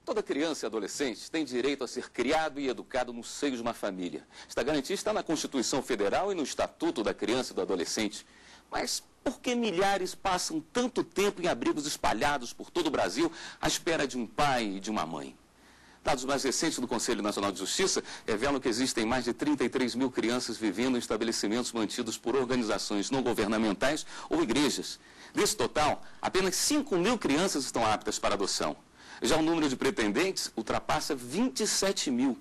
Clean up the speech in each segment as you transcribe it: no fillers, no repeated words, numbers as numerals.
Toda criança e adolescente tem direito a ser criado e educado no seio de uma família. Esta garantia está na Constituição Federal e no Estatuto da Criança e do Adolescente. Mas por que milhares passam tanto tempo em abrigos espalhados por todo o Brasil à espera de um pai e de uma mãe? Dados mais recentes do Conselho Nacional de Justiça revelam que existem mais de 33 mil crianças vivendo em estabelecimentos mantidos por organizações não governamentais ou igrejas. Desse total, apenas 5 mil crianças estão aptas para adoção. Já o número de pretendentes ultrapassa 27 mil.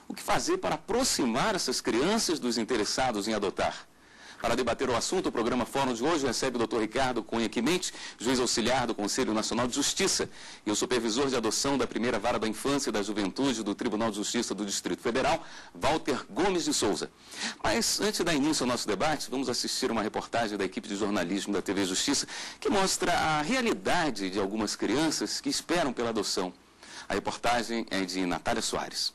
O que fazer para aproximar essas crianças dos interessados em adotar? Para debater o assunto, o programa Fórum de hoje recebe o Dr. Ricardo Cunha Quimente, juiz auxiliar do Conselho Nacional de Justiça e o supervisor de adoção da Primeira Vara da Infância e da Juventude do Tribunal de Justiça do Distrito Federal, Walter Gomes de Souza. Mas, antes de dar início ao nosso debate, vamos assistir uma reportagem da equipe de jornalismo da TV Justiça que mostra a realidade de algumas crianças que esperam pela adoção. A reportagem é de Natália Soares.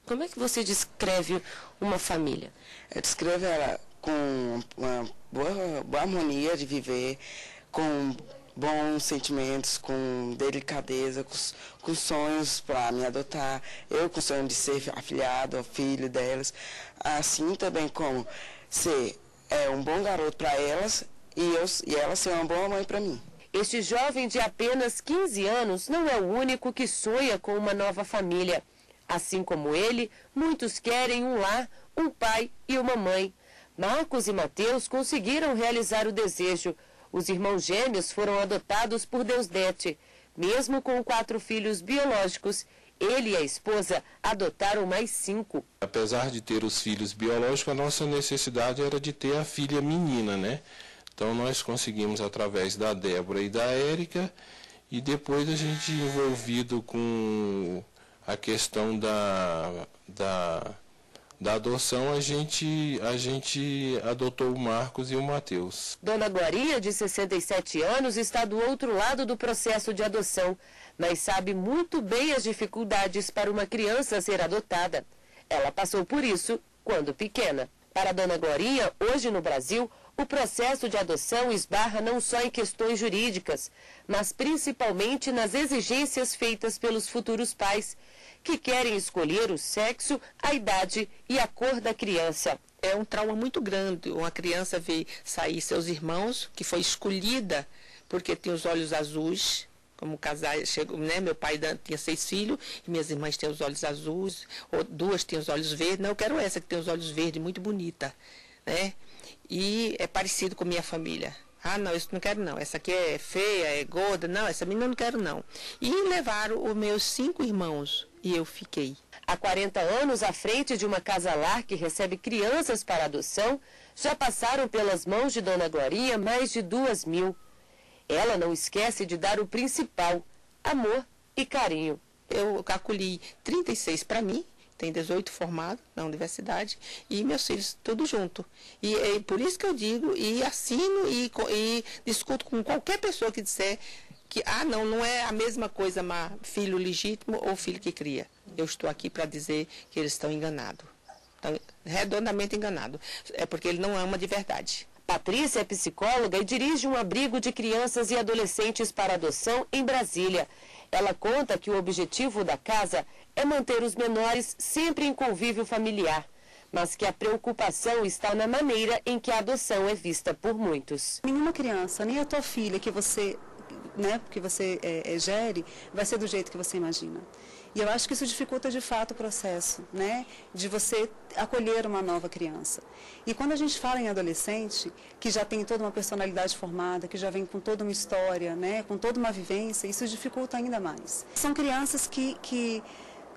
Como é que você descreve uma família? Eu descrevo ela com uma boa harmonia de viver, com bons sentimentos, com delicadeza, com sonhos para me adotar, eu com o sonho de ser afilhado, filho delas, assim também como ser um bom garoto para elas e elas ser uma boa mãe para mim. Este jovem de apenas 15 anos não é o único que sonha com uma nova família. Assim como ele, muitos querem um lar, um pai e uma mãe. Marcos e Mateus conseguiram realizar o desejo. Os irmãos gêmeos foram adotados por Deusdete. Mesmo com 4 filhos biológicos, ele e a esposa adotaram mais 5. Apesar de ter os filhos biológicos, a nossa necessidade era de ter a filha menina, né? Então nós conseguimos através da Débora e da Érica, e depois a gente envolvido com a questão da adoção, a gente adotou o Marcos e o Mateus. Dona Glorinha, de 67 anos, está do outro lado do processo de adoção, mas sabe muito bem as dificuldades para uma criança ser adotada. Ela passou por isso quando pequena. Para Dona Glorinha, hoje no Brasil, o processo de adoção esbarra não só em questões jurídicas, mas principalmente nas exigências feitas pelos futuros pais, que querem escolher o sexo, a idade e a cor da criança. É um trauma muito grande. Uma criança vê sair seus irmãos, que foi escolhida porque tem os olhos azuis, como casar, chegou, né? Meu pai tinha 6 filhos, e minhas irmãs têm os olhos azuis, ou 2 têm os olhos verdes. Não, eu quero essa que tem os olhos verdes, muito bonita, né? E é parecido com minha família. Ah, não, isso não quero não. Essa aqui é feia, é gorda. Não, essa menina não quero não. E levaram os meus 5 irmãos e eu fiquei. Há 40 anos, à frente de uma casa-lar que recebe crianças para adoção, já passaram pelas mãos de Dona Glorinha mais de 2.000. Ela não esquece de dar o principal, amor e carinho. Eu acolhi 36 para mim. Tem 18 formados na universidade e meus filhos tudo junto. E é por isso que eu digo e assino e discuto com qualquer pessoa que disser que não é a mesma coisa filho legítimo ou filho que cria. Eu estou aqui para dizer que eles estão enganados. Estão redondamente enganados. É porque ele não ama de verdade. Patrícia é psicóloga e dirige um abrigo de crianças e adolescentes para adoção em Brasília. Ela conta que o objetivo da casa é manter os menores sempre em convívio familiar, mas que a preocupação está na maneira em que a adoção é vista por muitos. Nenhuma criança, nem a tua filha que você gere, vai ser do jeito que você imagina. E eu acho que isso dificulta de fato o processo, né, de você acolher uma nova criança. E quando a gente fala em adolescente, que já tem toda uma personalidade formada, que já vem com toda uma história, né, com toda uma vivência, isso dificulta ainda mais. São crianças que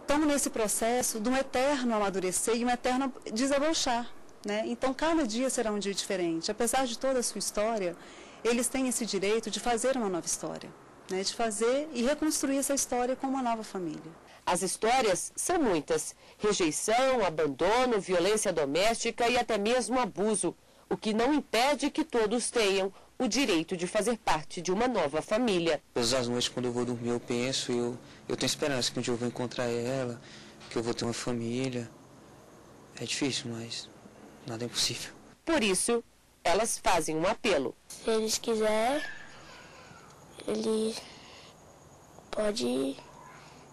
estão nesse processo de um eterno amadurecer e um eterno desabrochar, né? Então cada dia será um dia diferente. Apesar de toda a sua história, eles têm esse direito de fazer uma nova história, né, de fazer e reconstruir essa história com uma nova família. As histórias são muitas: rejeição, abandono, violência doméstica e até mesmo abuso, o que não impede que todos tenham o direito de fazer parte de uma nova família. Todas as noites, quando eu vou dormir, eu penso, eu tenho esperança que um dia eu vou encontrar ela, que eu vou ter uma família. É difícil, mas nada é impossível. Por isso, elas fazem um apelo. Se eles quiserem, ele pode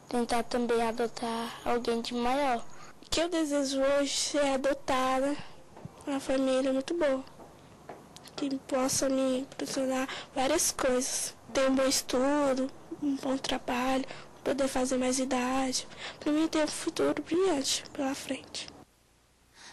tentar também adotar alguém de maior. O que eu desejo hoje é adotar uma família muito boa, que possa me proporcionar várias coisas. Ter um bom estudo, um bom trabalho, poder fazer mais idade, para mim ter um futuro brilhante pela frente.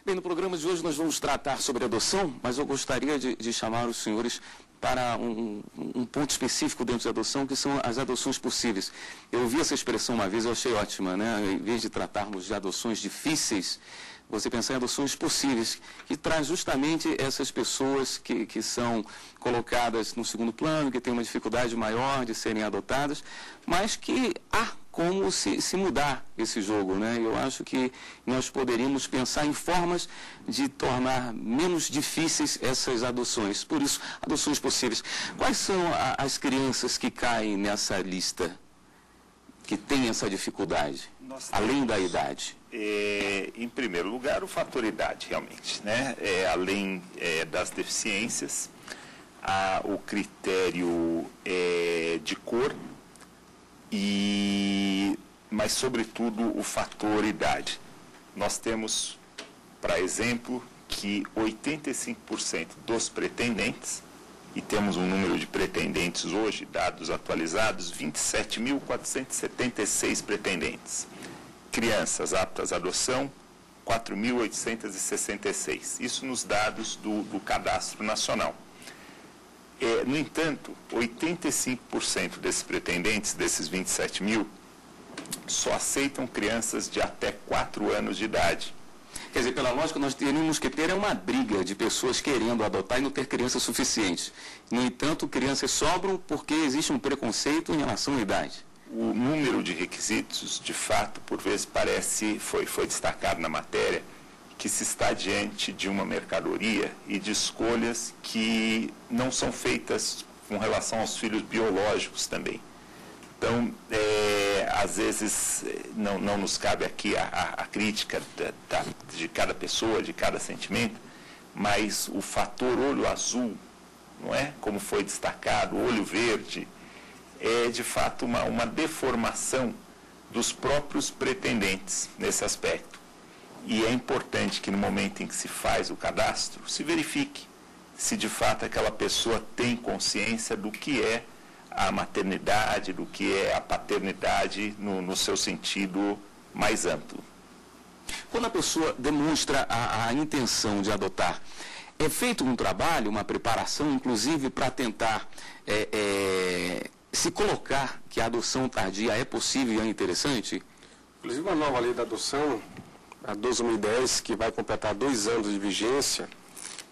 Bem, no programa de hoje nós vamos tratar sobre adoção, mas eu gostaria de chamar os senhores para um ponto específico dentro de adoção, que são as adoções possíveis. Eu ouvi essa expressão uma vez, eu achei ótima, né? Em vez de tratarmos de adoções difíceis, você pensar em adoções possíveis, que traz justamente essas pessoas que são colocadas no segundo plano, que têm uma dificuldade maior de serem adotadas, mas que há como se mudar esse jogo, né? Eu acho que nós poderíamos pensar em formas de tornar menos difíceis essas adoções. Por isso, adoções possíveis. Quais são as crianças que caem nessa lista, que têm essa dificuldade, além da idade? Em primeiro lugar, o fator idade, realmente, né? Além das deficiências, há o critério de cor, mas, sobretudo, o fator idade. Nós temos, para exemplo, que 85% dos pretendentes, e temos um número de pretendentes hoje, dados atualizados, 27.476 pretendentes. Crianças aptas à adoção, 4.866. Isso nos dados do Cadastro Nacional. No entanto, 85% desses pretendentes, desses 27 mil, só aceitam crianças de até 4 anos de idade. Quer dizer, pela lógica, nós teríamos que ter uma briga de pessoas querendo adotar e não ter crianças suficientes. No entanto, crianças sobram porque existe um preconceito em relação à idade. O número de requisitos, de fato, por vezes foi destacado na matéria, que se está diante de uma mercadoria e de escolhas que não são feitas com relação aos filhos biológicos também. Então, às vezes, não nos cabe aqui a crítica de cada pessoa, de cada sentimento, mas o fator olho azul, não é? Como foi destacado, olho verde, é de fato uma deformação dos próprios pretendentes nesse aspecto. E é importante que no momento em que se faz o cadastro, se verifique se de fato aquela pessoa tem consciência do que é a maternidade, do que é a paternidade no seu sentido mais amplo. Quando a pessoa demonstra a intenção de adotar, é feito um trabalho, uma preparação, inclusive para tentar se colocar que a adoção tardia é possível e é interessante? Inclusive a nova lei da adoção, a 2010, que vai completar 2 anos de vigência,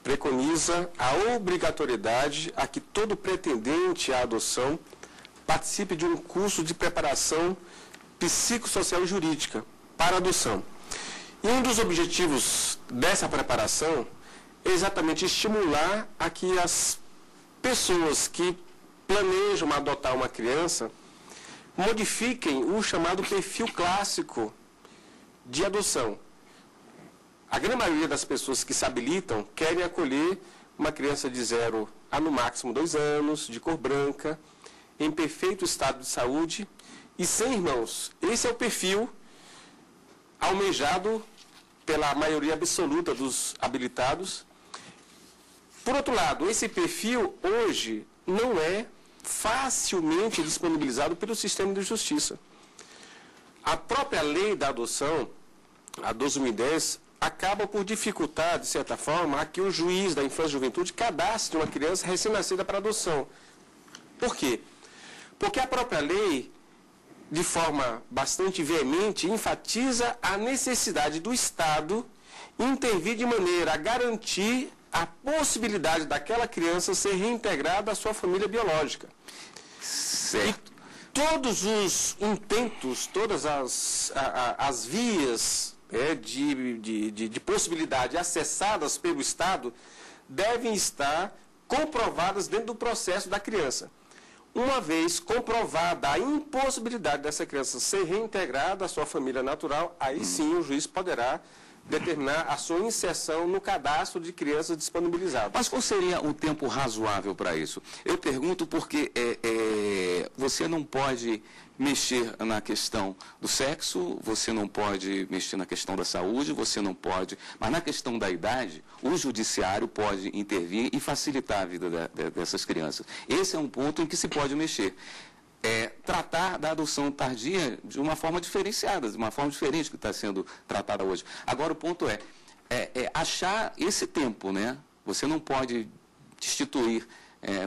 preconiza a obrigatoriedade a que todo pretendente à adoção participe de um curso de preparação psicossocial e jurídica para a adoção. E um dos objetivos dessa preparação é exatamente estimular a que as pessoas que planejam adotar uma criança modifiquem o chamado perfil clássico de adoção. A grande maioria das pessoas que se habilitam querem acolher uma criança de 0 a no máximo 2 anos, de cor branca, em perfeito estado de saúde e sem irmãos. Esse é o perfil almejado pela maioria absoluta dos habilitados. Por outro lado, esse perfil hoje não é facilmente disponibilizado pelo sistema de justiça. A própria lei da adoção, a 2010, acaba por dificultar, de certa forma, a que o juiz da infância e juventude cadastre uma criança recém-nascida para adoção. Por quê? Porque a própria lei, de forma bastante veemente, enfatiza a necessidade do Estado intervir de maneira a garantir a possibilidade daquela criança ser reintegrada à sua família biológica. Certo. E todos os intentos, todas as vias de possibilidade acessadas pelo Estado devem estar comprovadas dentro do processo da criança. uma vez comprovada a impossibilidade dessa criança ser reintegrada à sua família natural, aí sim o juiz poderá determinar a sua inserção no cadastro de crianças disponibilizadas. Mas qual seria o tempo razoável para isso? Eu pergunto porque você não pode mexer na questão do sexo, você não pode mexer na questão da saúde, você não pode... Mas na questão da idade, o judiciário pode intervir e facilitar a vida dessas crianças. Esse é um ponto em que se pode mexer. Tratar da adoção tardia de uma forma diferenciada, de uma forma diferente que está sendo tratada hoje. Agora, o ponto é achar esse tempo, né? Você não pode destituir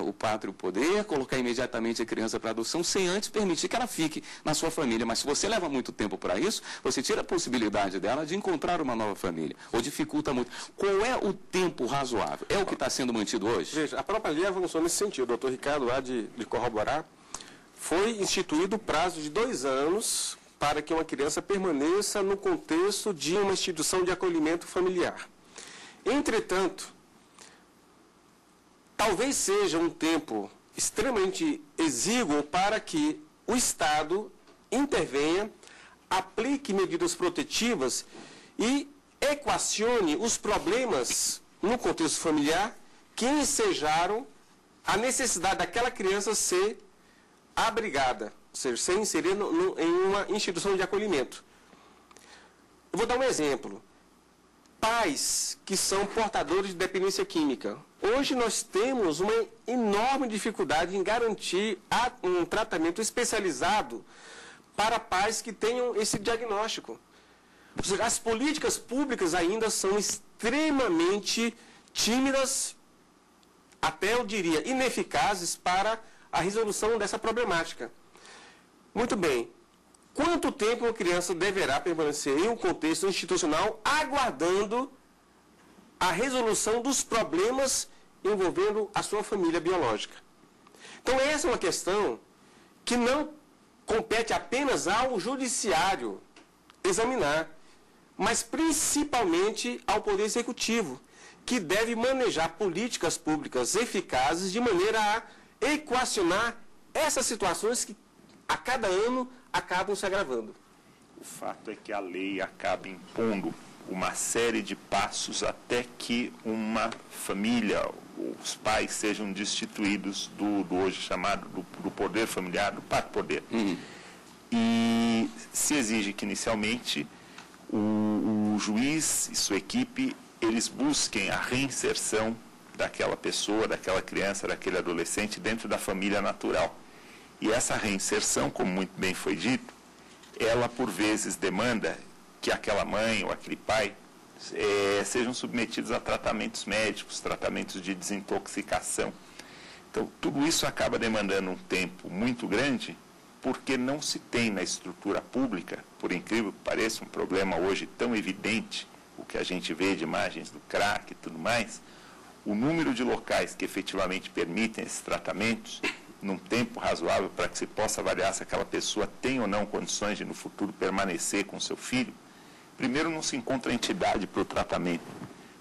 o pátrio poder, colocar imediatamente a criança para adoção, sem antes permitir que ela fique na sua família. Mas se você leva muito tempo para isso, você tira a possibilidade dela de encontrar uma nova família, ou dificulta muito. Qual é o tempo razoável? É o que está sendo mantido hoje? Veja, a própria lei avançou nesse sentido. O doutor Ricardo há de corroborar. Foi instituído o prazo de 2 anos para que uma criança permaneça no contexto de uma instituição de acolhimento familiar. Entretanto, talvez seja um tempo extremamente exíguo para que o Estado intervenha, aplique medidas protetivas e equacione os problemas no contexto familiar que ensejaram a necessidade daquela criança ser abrigada, ou seja, ser inserida em uma instituição de acolhimento. Eu vou dar um exemplo. Pais que são portadores de dependência química. Hoje nós temos uma enorme dificuldade em garantir um tratamento especializado para pais que tenham esse diagnóstico. Ou seja, as políticas públicas ainda são extremamente tímidas, até eu diria ineficazes para a resolução dessa problemática. Muito bem. Quanto tempo uma criança deverá permanecer em um contexto institucional aguardando a resolução dos problemas envolvendo a sua família biológica? Então, essa é uma questão que não compete apenas ao judiciário examinar, mas principalmente ao Poder Executivo, que deve manejar políticas públicas eficazes de maneira a equacionar essas situações que a cada ano acabam se agravando. O fato é que a lei acaba impondo uma série de passos até que uma família, os pais sejam destituídos do hoje chamado do poder familiar, do pátrio poder. E se exige que inicialmente o juiz e sua equipe, eles busquem a reinserção daquela pessoa, daquela criança, daquele adolescente dentro da família natural. E essa reinserção, como muito bem foi dito, ela por vezes demanda que aquela mãe ou aquele pai sejam submetidos a tratamentos médicos, tratamentos de desintoxicação. Então, tudo isso acaba demandando um tempo muito grande, porque não se tem na estrutura pública, por incrível que pareça, um problema hoje tão evidente, o que a gente vê de imagens do crack e tudo mais, o número de locais que efetivamente permitem esses tratamentos, num tempo razoável para que se possa avaliar se aquela pessoa tem ou não condições de no futuro permanecer com seu filho, primeiro não se encontra entidade para o tratamento.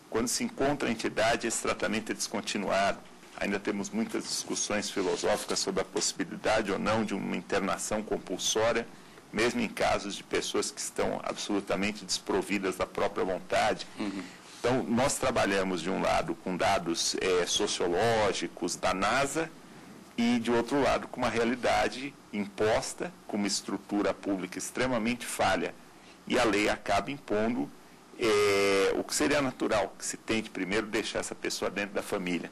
Quando se encontra entidade, esse tratamento é descontinuado. Ainda temos muitas discussões filosóficas sobre a possibilidade ou não de uma internação compulsória, mesmo em casos de pessoas que estão absolutamente desprovidas da própria vontade. Então, nós trabalhamos, de um lado, com dados sociológicos da NASA e, de outro lado, com uma realidade imposta, com uma estrutura pública extremamente falha. E a lei acaba impondo o que seria natural, que se tente primeiro deixar essa pessoa dentro da família.